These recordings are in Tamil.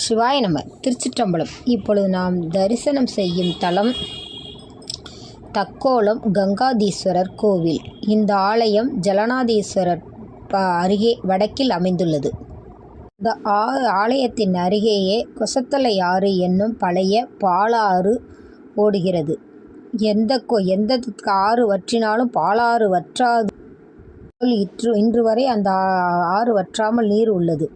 சிவாய நம. திருச்சிற்றம்பலம். இப்பொழுது நாம் தரிசனம் செய்யும் தலம் தக்கோலம் கங்காதீஸ்வரர் கோவில். இந்த ஆலயம் ஜலநாதீஸ்வரர் அருகே வடக்கில் அமைந்துள்ளது. இந்த ஆலயத்தின் அருகேயே கொசத்தலை ஆறு என்னும் பழைய பாலாறு ஓடுகிறது. எந்த ஆறு வற்றினாலும் பாலாறு வற்றாது. இன்று வரை அந்த ஆறு வற்றாமல் நீர் உள்ளது.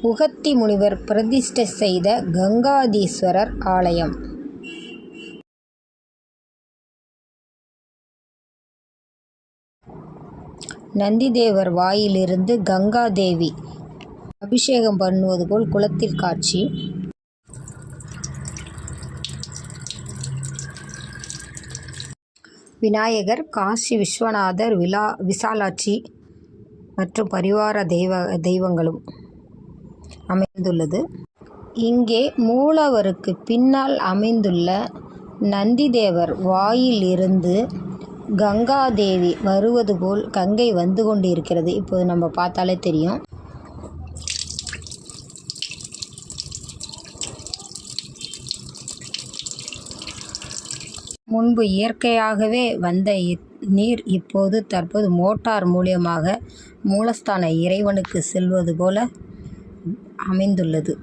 உகத்தி முனிவர் பிரதிஷ்டை செய்த கங்காதீஸ்வரர் ஆலயம். நந்திதேவர் வாயிலிருந்து கங்காதேவி அபிஷேகம் பண்ணுவது போல் குளத்தில் காட்சி. விநாயகர், காசி விஸ்வநாதர், விசாலாட்சி மற்றும் பரிவார தெய்வங்களும் அமைந்துள்ளது. இங்கே மூலவருக்கு பின்னால் அமைந்துள்ள நந்திதேவர் வாயில் இருந்து கங்காதேவி வருவது போல் கங்கை வந்து கொண்டு இருக்கிறது. இப்போது நம்ம பார்த்தாலே தெரியும். முன்பு இயற்கையாகவே வந்த நீர் தற்போது மோட்டார் மூலியமாக மூலஸ்தான இறைவனுக்கு செல்வது போல அமைந்துள்ளது.